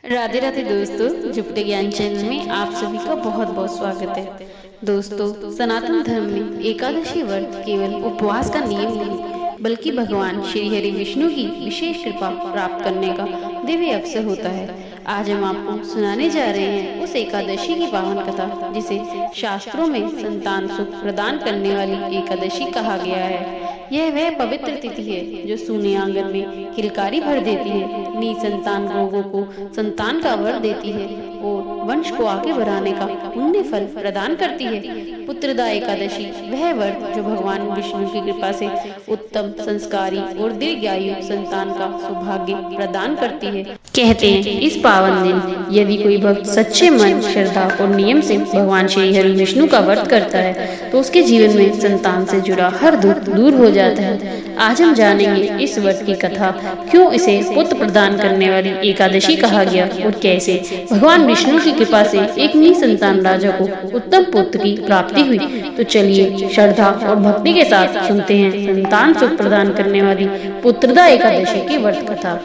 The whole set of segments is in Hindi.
राधे राधे दोस्तों, झुपड़े ज्ञान चैनल में आप सभी का बहुत बहुत स्वागत है। दोस्तों, सनातन धर्म में एकादशी व्रत केवल उपवास का नियम नहीं बल्कि भगवान श्री हरि विष्णु की विशेष कृपा प्राप्त करने का दिव्य अवसर होता है। आज हम आपको सुनाने जा रहे हैं उस एकादशी की पावन कथा जिसे शास्त्रों में संतान सुख प्रदान करने वाली एकादशी कहा गया है। यह वह पवित्र तिथि है जो सूने आंगन में किलकारी भर देती है, निसंतान लोगों को संतान का वर देती है और वंश को आगे बढ़ाने का पुण्य फल प्रदान करती है। पुत्रदा एकादशी वह व्रत जो भगवान विष्णु की कृपा से उत्तम संस्कारी और दीर्घायु संतान का सौभाग्य प्रदान करती है। कहते हैं इस पावन दिन यदि कोई भक्त सच्चे मन, श्रद्धा और नियम से भगवान श्री हरि विष्णु का व्रत करता है तो उसके जीवन में संतान से जुड़ा हर दुख दूर हो जाता है। आज हम जानेंगे इस व्रत की कथा, क्यों इसे पुत्र प्रदान करने वाली एकादशी कहा गया और कैसे भगवान विष्णु की कृपा से एक निसंतान राजा को उत्तम पुत्र की प्राप्ति हुई। तो चलिए श्रद्धा और भक्ति के साथ सुनते हैं संतान सुख प्रदान करने वाली पुत्रदा एकादशी की व्रत कथा।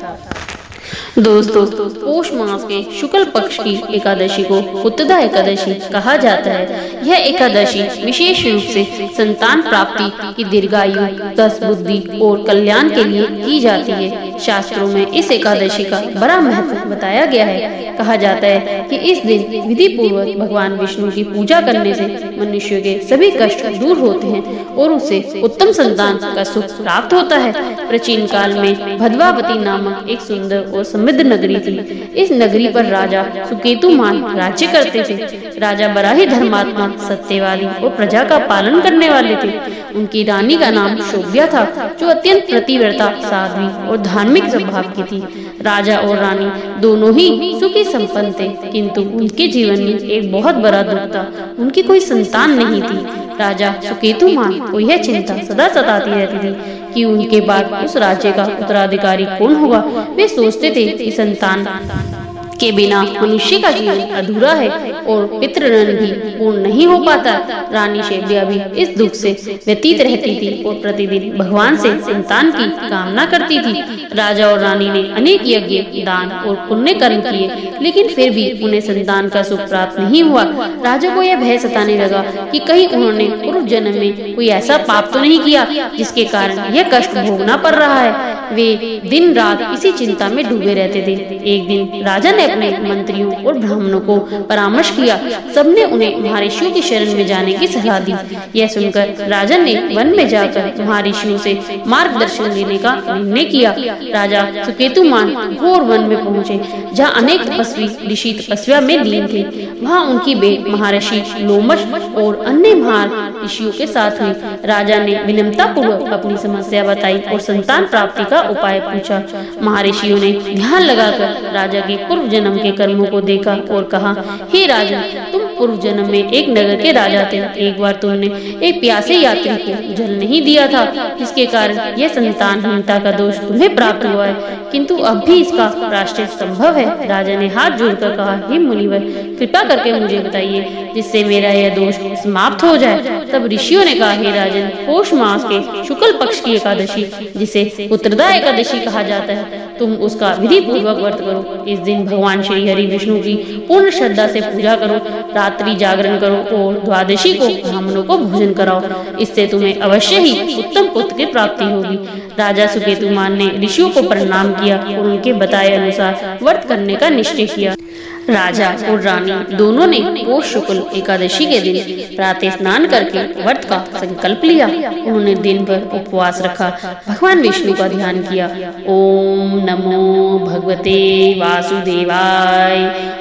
दोस्तों, पौष मास के शुक्ल पक्ष की एकादशी को पुत्रदा एकादशी कहा जाता है। यह एकादशी विशेष रूप से संतान प्राप्ति की दीर्घायु, दस बुद्धि और कल्याण के लिए की जाती है। शास्त्रों में इस एकादशी का बड़ा महत्व बताया गया है। कहा जाता है कि इस दिन विधि पूर्वक भगवान विष्णु की पूजा करने से मनुष्य के सभी कष्ट दूर होते हैं और उसे उत्तम संतान का सुख प्राप्त होता है। प्राचीन काल में भद्रावती नामक एक सुंदर और समृद्ध नगरी थी। इस नगरी पर राजा सुकेतुमान राज्य करते थे। राजा बड़ा ही धर्मात्मा, सत्यवादी और प्रजा का पालन करने वाले थे। उनकी रानी का नाम शोभ्या था, जो अत्यंत प्रतिव्रता, साध्वी और धार्मिक स्वभाव की थी। राजा और रानी दोनों ही सुखी संपन्न थे, किंतु उनके जीवन में एक बहुत बड़ा दुख था, उनकी कोई संतान नहीं थी। राजा सुकेतुमान को यह चिंता सदा सताती रहती थी कि उनके बाद उस राज्य का उत्तराधिकारी कौन होगा। वे सोचते थे कि संतान के बिना मनुष्य का जीवन अधूरा है और पितृऋण भी पूर्ण नहीं हो पाता। रानी शोभ्या भी इस दुख से व्यतीत रहती थी और प्रतिदिन भगवान से संतान की कामना करती थी। राजा और रानी ने अनेक यज्ञ, दान और पुण्य कर्म किए, लेकिन फिर भी उन्हें संतान का सुख प्राप्त नहीं हुआ। राजा को यह भय सताने लगा कि कहीं उन्होंने पूर्व जन्म में कोई ऐसा पाप तो नहीं किया जिसके कारण यह कष्ट भोगना पड़ रहा है। वे दिन रात इसी चिंता में डूबे रहते थे। एक दिन राजा ने अपने मंत्रियों और ब्राह्मणों को परामर्श किया। सबने उन्हें महर्षियों की शरण में जाने की सलाह दी। यह सुनकर राजा ने वन में जाकर महर्षियों से मार्गदर्शन लेने का निर्णय किया। राजा सुकेतुमान घोर वन में पहुँचे, जहाँ अनेक तपस्वी ऋषि तपस्या में लीन थे। वहाँ उनकी बेट महर्षि लोमश और अन्य महर्षियों के साथ हुई। राजा ने विनम्रता पूर्वक अपनी समस्या बताई और संतान प्राप्ति का उपाय पूछा। महर्षियों ने ध्यान लगाकर राजा के पूर्व जन्म के कर्मों को देखा और कहा, हे राजा, तुम पूर्व जन्म में एक नगर के राजा थे। एक बार तुमने एक प्यासे यात्री को जल नहीं दिया था, जिसके कारण यह संतानहीनता का दोष तुम्हें प्राप्त हुआ है, किंतु अब भी इसका प्रायश्चित संभव है। राजा ने हाथ जोड़कर कहा, हे मुनिवर, कृपा करके मुझे बताइए जिससे मेरा यह दोष समाप्त हो जाए। तब ऋषियों ने कहा, हे राजन, पौष मास के शुक्ल पक्ष की एकादशी, जिसे पुत्रदा एकादशी कहा जाता है, तुम उसका विधि पूर्वक व्रत करो। इस दिन भगवान श्री हरि विष्णु की पूर्ण श्रद्धा से पूजा करो, रात्रि जागरण करो और द्वादशी को ब्राह्मणों को भोजन कराओ। इससे तुम्हें अवश्य ही उत्तम पुत्र की प्राप्ति होगी। राजा सुकेतुमान ने ऋषियों को प्रणाम किया और उनके बताए अनुसार व्रत करने का निश्चय किया। राजा और रानी दोनों ने पौष शुक्ल एकादशी के दिन प्रातः स्नान करके व्रत का संकल्प लिया। उन्होंने दिन भर उपवास रखा, भगवान विष्णु का ध्यान किया। ओम नमो भगवते वासुदेवाय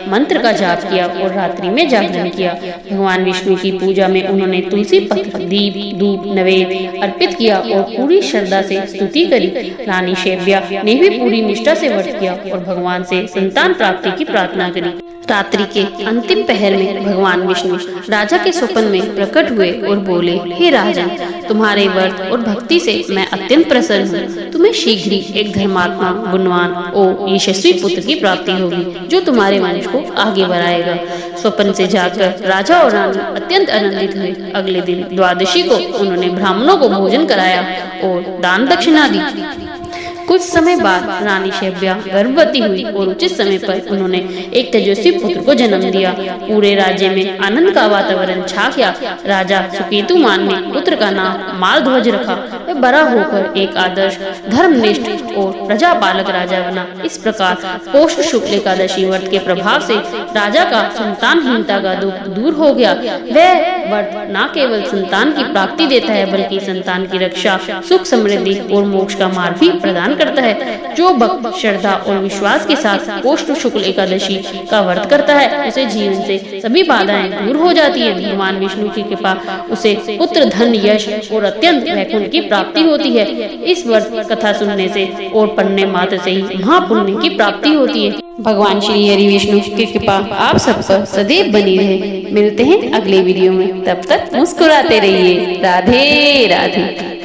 मंत्र का जाप किया और रात्रि में जागरण किया। भगवान विष्णु की पूजा में उन्होंने तुलसी पत्र, दीप, धूप, नैवेद्य अर्पित किया और पूरी श्रद्धा से स्तुति करी। रानी शोभ्या ने भी पूरी निष्ठा से व्रत किया और भगवान से संतान प्राप्ति की प्रार्थना करी। रात्रि के अंतिम पहर में भगवान विष्णु राजा के स्वप्न में प्रकट हुए और बोले, हे राजा, तुम्हारे व्रत और भक्ति से मैं अत्यंत प्रसन्न हूँ। तुम्हें शीघ्र ही एक धर्मात्मा, गुणवान और यशस्वी पुत्र की प्राप्ति होगी, जो तुम्हारे वंश को आगे बढ़ाएगा। स्वप्न से जाकर राजा और रानी अत्यंत आनंदित हुए। अगले दिन द्वादशी को उन्होंने ब्राह्मणों को भोजन कराया और दान दक्षिणा दी। कुछ समय बाद रानी शैब्या गर्भवती हुई और उचित समय पर उन्होंने एक तेजस्वी पुत्र को जन्म दिया। पूरे राज्य में आनंद का वातावरण छा गया। राजा सुकेतुमान ने पुत्र का नाम मालध्वज रखा। वह बड़ा होकर एक आदर्श, धर्मनिष्ठ और प्रजापालक राजा बना। इस प्रकार पौष शुक्ल एकादशी व्रत के प्रभाव से राजा का संतानहीनता का दुख दूर हो गया। वह व्रत न केवल संतान की प्राप्ति देता है बल्कि संतान की रक्षा, सुख, समृद्धि और मोक्ष का मार्ग भी प्रदान करता है। जो भक्त श्रद्धा और विश्वास के साथ पौष शुक्ल एकादशी का व्रत करता है उसे जीवन से सभी बाधाएं दूर हो जाती है। भगवान विष्णु की कृपा उसे पुत्र, धन, यश और अत्यंत वैकुंठ की प्राप्ति होती है। इस व्रत कथा सुनने से और पढ़ने मात्र से ही महापुण्य की प्राप्ति होती है। भगवान श्री हरि विष्णु की कृपा आप सब पर सदैव बनी रहे। मिलते हैं अगले वीडियो में, तब तक मुस्कुराते रहिए। राधे राधे।